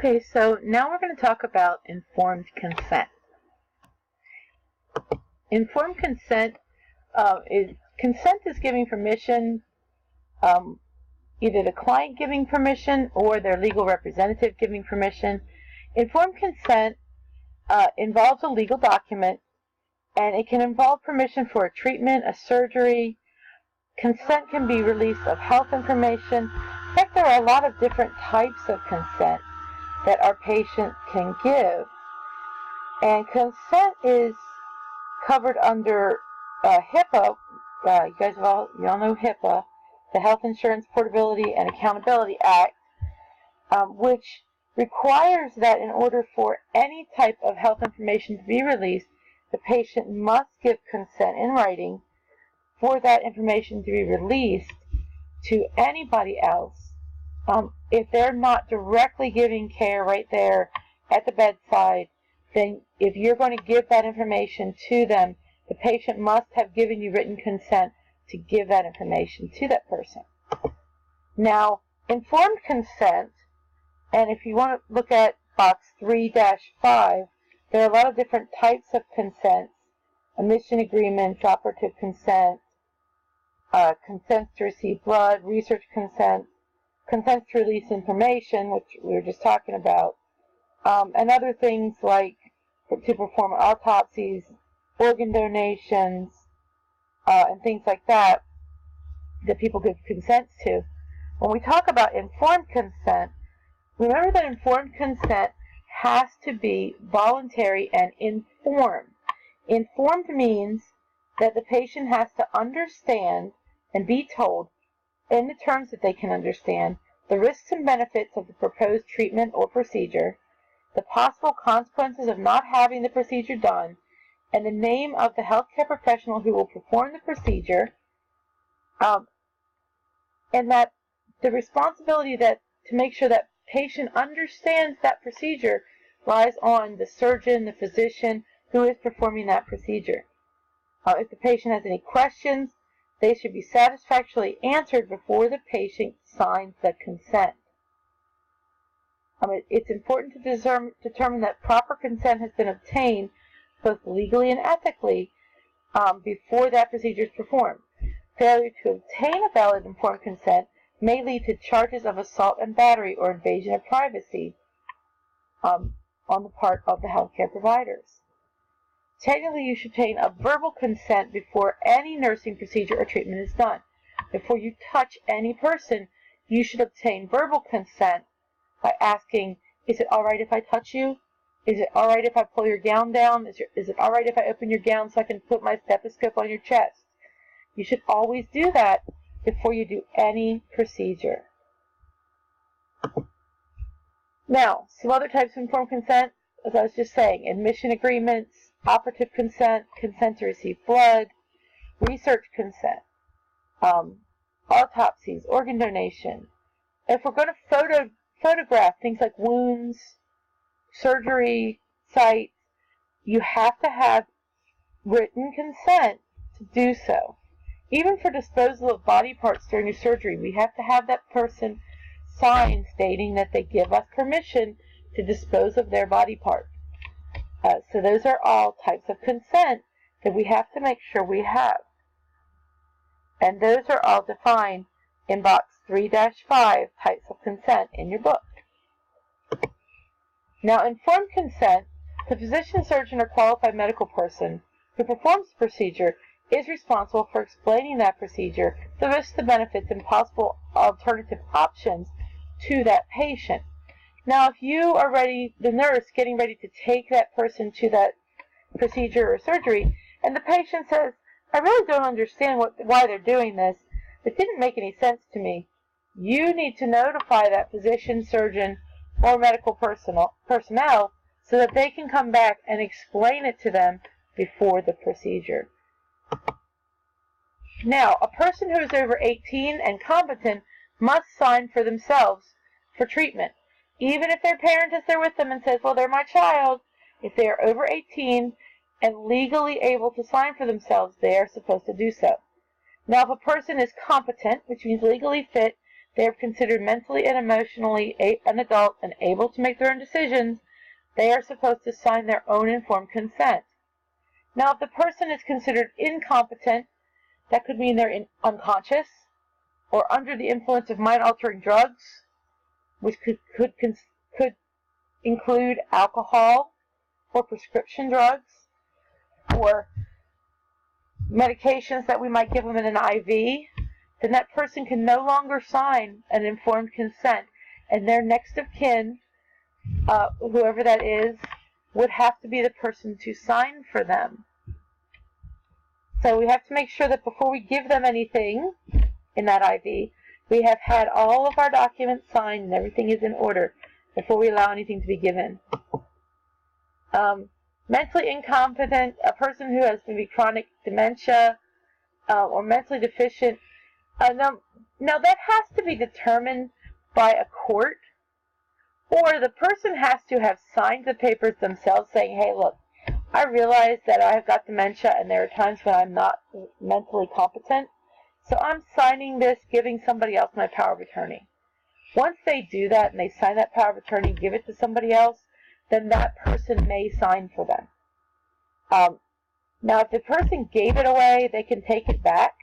Okay, so now we're going to talk about informed consent. Informed consent is giving permission, either the client giving permission or their legal representative giving permission. Informed consent involves a legal document, and it can involve permission for a treatment, a surgery. Consent can be release of health information. In fact, there are a lot of different types of consent that our patient can give. And consent is covered under HIPAA. You all know HIPAA, the Health Insurance Portability and Accountability Act, which requires that in order for any type of health information to be released, the patient must give consent in writing for that information to be released to anybody else. If they're not directly giving care right there at the bedside, then if you're going to give that information to them, the patient must have given you written consent to give that information to that person. Now, informed consent, and if you want to look at box 3-5, there are a lot of different types of consents: admission agreements, operative consent, consents to receive blood, research consent, consents to release information, which we were just talking about, and other things like to perform autopsies, organ donations, and things like that people give consents to. When we talk about informed consent, remember that informed consent has to be voluntary and informed. Informed means that the patient has to understand and be told, in the terms that they can understand, the risks and benefits of the proposed treatment or procedure, the possible consequences of not having the procedure done, and the name of the healthcare professional who will perform the procedure, and that the responsibility to make sure that patient understands that procedure lies on the surgeon, the physician who is performing that procedure. If the patient has any questions, they should be satisfactorily answered before the patient signs the consent. It's important to determine that proper consent has been obtained both legally and ethically before that procedure is performed. Failure to obtain a valid informed consent may lead to charges of assault and battery or invasion of privacy on the part of the healthcare providers. Technically, you should obtain a verbal consent before any nursing procedure or treatment is done. Before you touch any person, you should obtain verbal consent by asking, is it all right if I touch you? Is it all right if I pull your gown down? Is it all right if I open your gown so I can put my stethoscope on your chest? You should always do that before you do any procedure. Now, some other types of informed consent, as I was just saying: admission agreements, operative consent, consent to receive blood, research consent, autopsies, organ donation. If we're going to photograph things like wounds, surgery sites, you have to have written consent to do so. Even for disposal of body parts during a surgery, we have to have that person sign stating that they give us permission to dispose of their body parts. So those are all types of consent that we have to make sure we have. And those are all defined in box 3-5, types of consent, in your book. Now, informed consent, the physician, surgeon, or qualified medical person who performs the procedure is responsible for explaining that procedure, the risks, the benefits, and possible alternative options to that patient. Now, if you are the nurse getting ready to take that person to that procedure or surgery, and the patient says, I really don't understand why they're doing this, it didn't make any sense to me, you need to notify that physician, surgeon, or medical personnel so that they can come back and explain it to them before the procedure. Now, a person who is over 18 and competent must sign for themselves for treatment. Even if their parent is there with them and says, well, they're my child, if they are over 18 and legally able to sign for themselves, they are supposed to do so. Now, if a person is competent, which means legally fit they are considered mentally and emotionally an adult and able to make their own decisions, they are supposed to sign their own informed consent. Now, if the person is considered incompetent, that could mean they're unconscious or under the influence of mind-altering drugs, which could include alcohol or prescription drugs or medications that we might give them in an IV, then that person can no longer sign an informed consent, and their next of kin, whoever that is, would have to be the person to sign for them. So we have to make sure that before we give them anything in that IV, we have had all of our documents signed and everything is in order before we allow anything to be given. Mentally incompetent, a person who has maybe chronic dementia or mentally deficient, now that has to be determined by a court, or the person has to have signed the papers themselves saying, hey, look, I realize that I've got dementia and there are times when I'm not mentally competent, so I'm signing this, giving somebody else my power of attorney. Once they do that and they sign that power of attorney, give it to somebody else, then that person may sign for them. Now, if the person gave it away, they can take it back.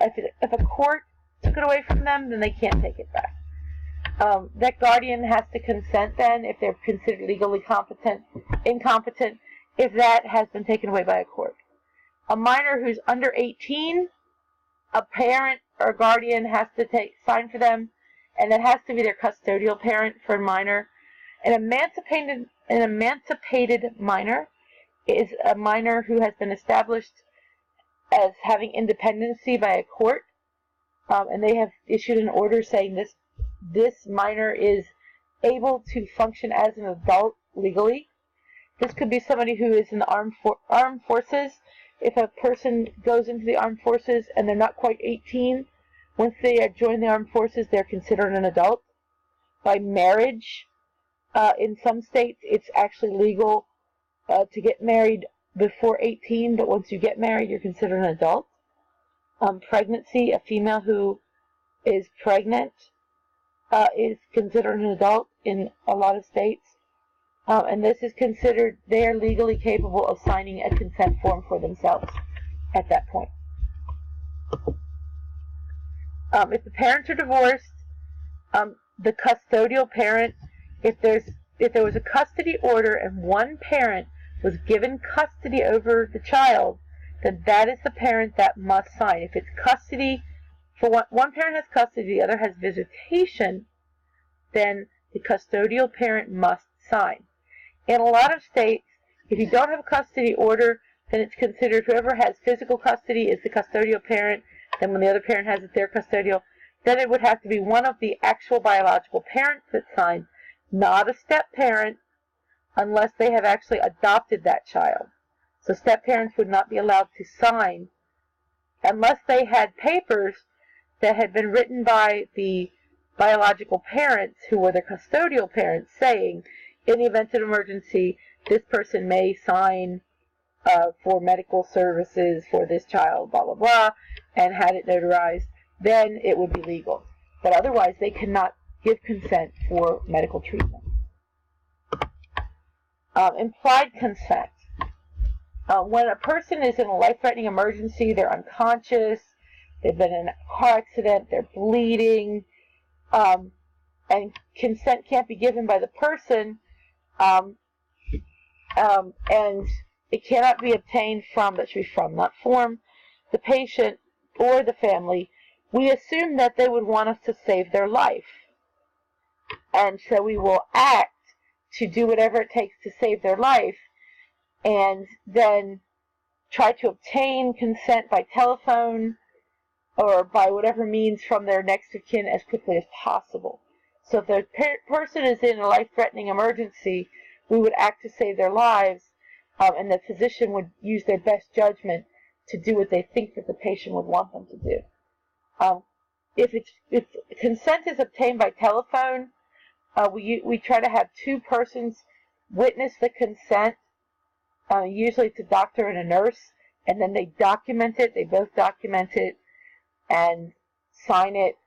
If a court took it away from them, then they can't take it back. That guardian has to consent then if they're considered legally incompetent, if that has been taken away by a court. A minor who's under 18, a parent or a guardian has to sign for them, and it has to be their custodial parent for a minor. An emancipated minor is a minor who has been established as having independency by a court, and they have issued an order saying this minor is able to function as an adult legally. This could be somebody who is in the armed forces. If a person goes into the armed forces and they're not quite 18, once they join the armed forces, they're considered an adult. By marriage, in some states, it's actually legal to get married before 18, but once you get married, you're considered an adult. Pregnancy, a female who is pregnant is considered an adult in a lot of states. And this is considered they are legally capable of signing a consent form for themselves at that point. If the parents are divorced, the custodial parent, if there was a custody order and one parent was given custody over the child, then that is the parent that must sign. If it's custody, for one parent has custody, the other has visitation, then the custodial parent must sign. In a lot of states, if you don't have a custody order, then it's considered whoever has physical custody is the custodial parent. Then when the other parent has it, they're custodial. Then it would have to be one of the actual biological parents that signs, not a step-parent, unless they have actually adopted that child. So step-parents would not be allowed to sign unless they had papers that had been written by the biological parents who were the custodial parents saying, in the event of emergency, this person may sign for medical services for this child, blah, blah, blah, and had it notarized, then it would be legal. But otherwise, they cannot give consent for medical treatment. Implied consent. When a person is in a life-threatening emergency, they're unconscious, they've been in a car accident, they're bleeding, and consent can't be given by the person, and it cannot be obtained from, that should be from, not form, the patient or the family. We assume that they would want us to save their life. And so we will act to do whatever it takes to save their life, and then try to obtain consent by telephone or by whatever means from their next of kin as quickly as possible. So if the person is in a life-threatening emergency, we would act to save their lives, and the physician would use their best judgment to do what they think that the patient would want them to do. If consent is obtained by telephone, we try to have two persons witness the consent. Usually it's a doctor and a nurse, and then they document it. They both document it and sign it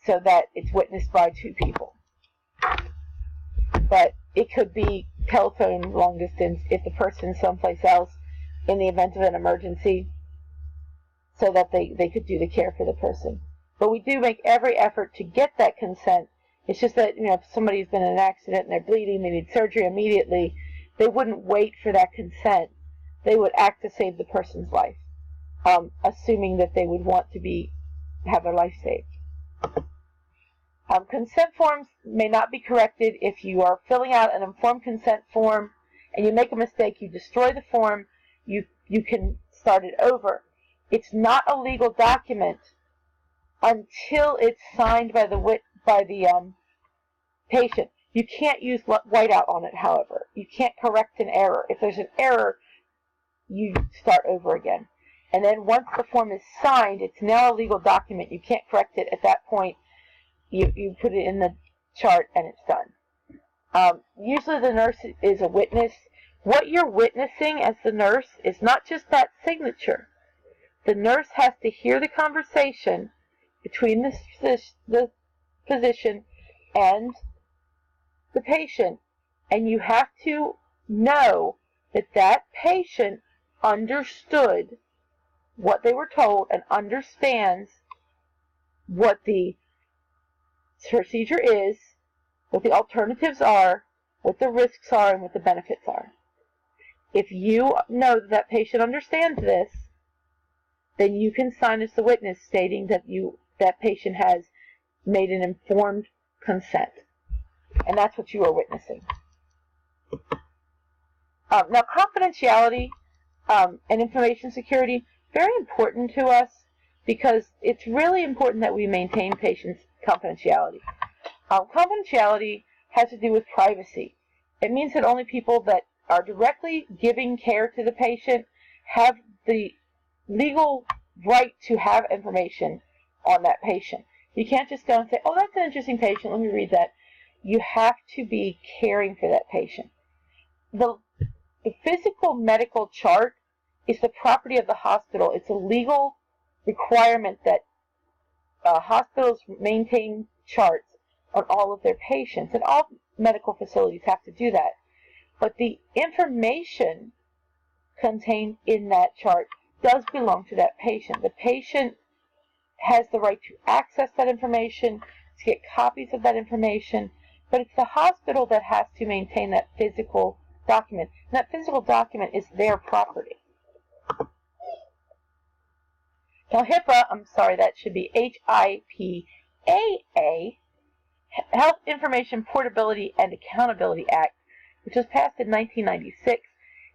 so that it's witnessed by two people. But it could be telephone long distance if the person's someplace else in the event of an emergency, so that they could do the care for the person. But we do make every effort to get that consent. It's just that, if somebody's been in an accident and they're bleeding, they need surgery immediately, they wouldn't wait for that consent. They would act to save the person's life, assuming that they would want to have their life saved. Consent forms may not be corrected. If you are filling out an informed consent form and you make a mistake, you destroy the form, you can start it over. It's not a legal document until it's signed by the patient. You can't use whiteout on it, however. You can't correct an error. If there's an error, you start over again. And then once the form is signed, it's now a legal document. You can't correct it at that point. You put it in the chart and it's done. Usually the nurse is a witness. What you're witnessing as the nurse is not just that signature. The nurse has to hear the conversation between the physician and the patient, and you have to know that that patient understood what they were told and understands what the procedure is, what the alternatives are, what the risks are, and what the benefits are. If you know that patient understands this, then you can sign as the witness stating that that patient has made an informed consent. And that's what you are witnessing. Now, confidentiality and information security, very important to us, because it's really important that we maintain patients' confidentiality. Confidentiality has to do with privacy. It means that only people that are directly giving care to the patient have the legal right to have information on that patient. You can't just go and say, oh, that's an interesting patient, let me read that. You have to be caring for that patient. The physical medical chart is the property of the hospital. It's a legal requirement that hospitals maintain charts on all of their patients, and all medical facilities have to do that. But the information contained in that chart does belong to that patient. The patient has the right to access that information, to get copies of that information, but it's the hospital that has to maintain that physical document. And that physical document is their property. Now HIPAA, that should be HIPAA, Health Information Portability and Accountability Act, which was passed in 1996,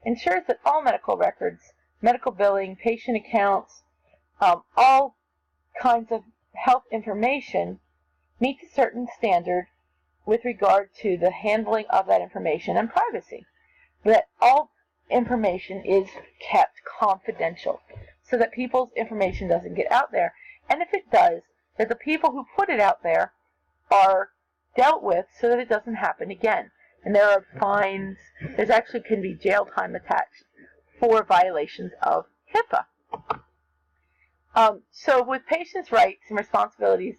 ensures that all medical records, medical billing, patient accounts, all kinds of health information meet a certain standard with regard to the handling of that information and privacy. That all information is kept confidential so that people's information doesn't get out there. And if it does, that the people who put it out there are dealt with so that it doesn't happen again. And there are fines. There's actually can be jail time attached for violations of HIPAA. So with patients' rights and responsibilities,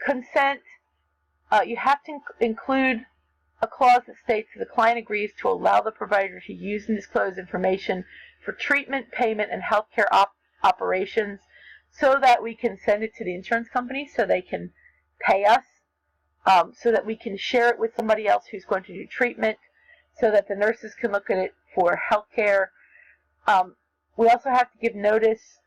consent, you have to include a clause that states that the client agrees to allow the provider to use and disclose information for treatment, payment, and healthcare operations, so that we can send it to the insurance company so they can pay us, so that we can share it with somebody else who's going to do treatment, so that the nurses can look at it for healthcare. We also have to give notice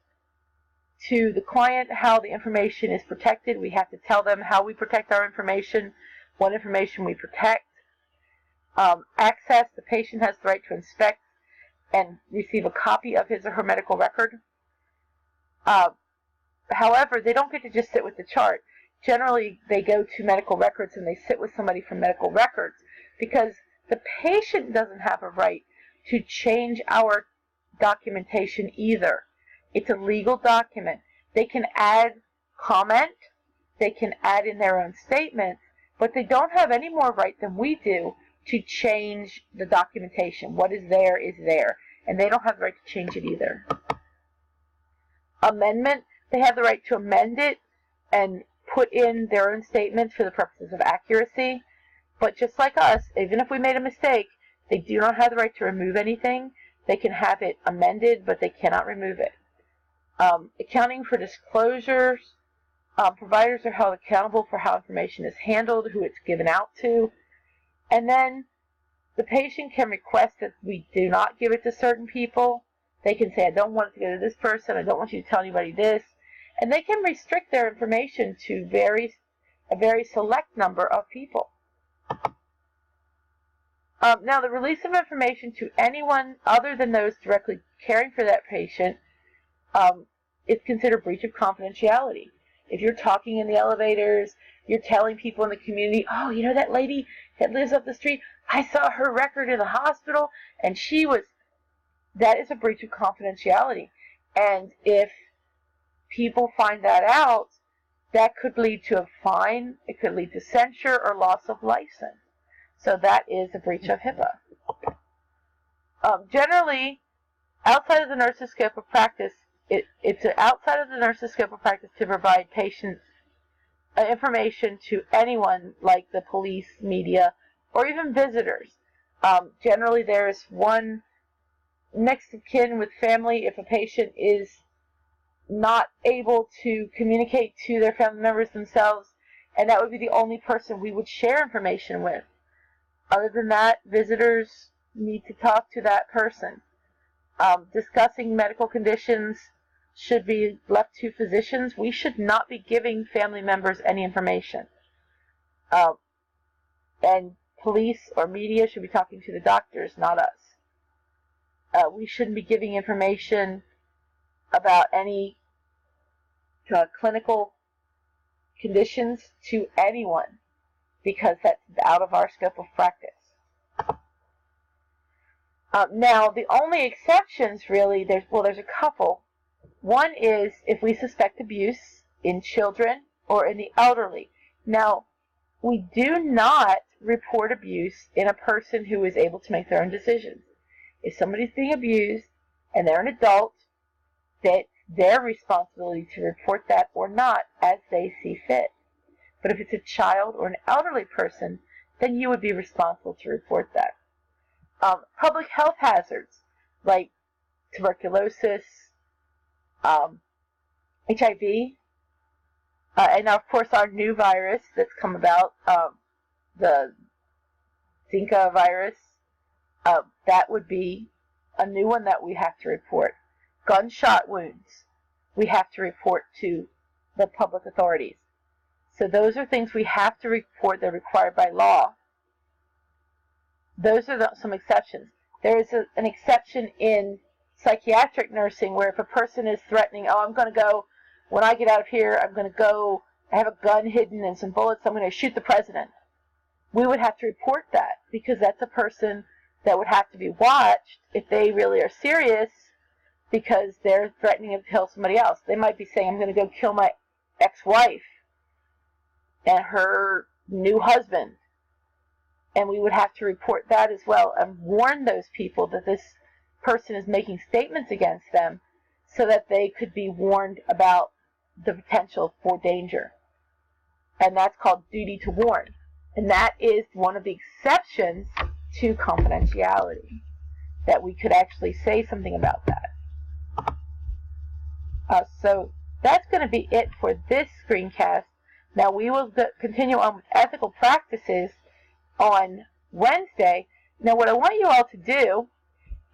to the client how the information is protected. We have to tell them how we protect our information, what information we protect. Access, the patient has the right to inspect and receive a copy of his or her medical record. However, they don't get to just sit with the chart. Generally, they go to medical records and they sit with somebody from medical records, because the patient doesn't have a right to change our documentation either. It's a legal document. They can add comment, they can add in their own statements, but they don't have any more right than we do to change the documentation. What is there, and they don't have the right to change it either. Amendment, they have the right to amend it and put in their own statements for the purposes of accuracy. But just like us, even if we made a mistake, they do not have the right to remove anything. They can have it amended, but they cannot remove it. Accounting for disclosures. Providers are held accountable for how information is handled, who it's given out to. And then the patient can request that we do not give it to certain people. They can say, I don't want it to go to this person. I don't want you to tell anybody this. And they can restrict their information to a very select number of people. Now, the release of information to anyone other than those directly caring for that patient is considered breach of confidentiality. If you're talking in the elevators, you're telling people in the community, oh, you know that lady that lives up the street? I saw her record in the hospital, and that is a breach of confidentiality. And if people find that out, that could lead to a fine, it could lead to censure or loss of license. So that is a breach of HIPAA. Generally, outside of the nurse's scope of practice, it's outside of the nurse's scope of practice to provide patients information to anyone like the police, media, or even visitors. Generally, there is one next of kin with family if a patient is not able to communicate to their family members themselves, and that would be the only person we would share information with. Other than that, visitors need to talk to that person. Discussing medical conditions should be left to physicians. We should not be giving family members any information. And police or media should be talking to the doctors, not us. We shouldn't be giving information about any clinical conditions to anyone, because that's out of our scope of practice. Now, the only exceptions, really, there's a couple. One is if we suspect abuse in children or in the elderly. Now, we do not report abuse in a person who is able to make their own decisions. If somebody's being abused and they're an adult, that's their responsibility to report that or not as they see fit. But if it's a child or an elderly person, then you would be responsible to report that. Public health hazards like tuberculosis, HIV, and now, of course, our new virus that's come about, the Zika virus, that would be a new one that we have to report. Gunshot wounds, we have to report to the public authorities. So those are things we have to report. They're required by law. Those are some exceptions. There is an exception in psychiatric nursing where if a person is threatening, oh, I'm going to go, when I get out of here, I'm going to go, I have a gun hidden and some bullets, I'm going to shoot the president. We would have to report that because that's a person that would have to be watched if they really are serious because they're threatening to kill somebody else. They might be saying, I'm going to go kill my ex-wife and her new husband. And we would have to report that as well and warn those people that this person is making statements against them so that they could be warned about the potential for danger. And that's called duty to warn. And that is one of the exceptions to confidentiality, that we could actually say something about that. So that's going to be it for this screencast. Now we will continue on with ethical practices on Wednesday. Now what I want you all to do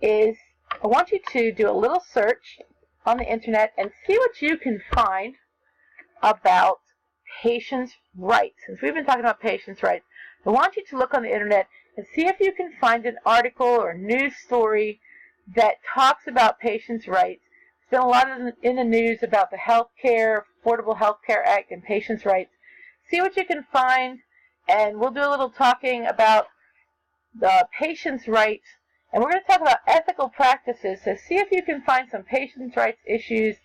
is I want you to do a little search on the internet and see what you can find about patients' rights. Since we've been talking about patients' rights, I want you to look on the internet and see if you can find an article or news story that talks about patients' rights. There's been a lot in the news about the Affordable Health Care Act and patients' rights. See what you can find, and we'll do a little talking about the patients' rights. And we're going to talk about ethical practices, so see if you can find some patients' rights issues,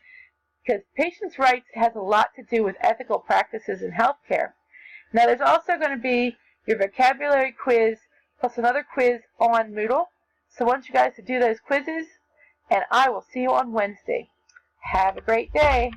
because patients' rights has a lot to do with ethical practices in healthcare. Now, there's also going to be your vocabulary quiz, plus another quiz on Moodle. So I want you guys to do those quizzes, and I will see you on Wednesday. Have a great day.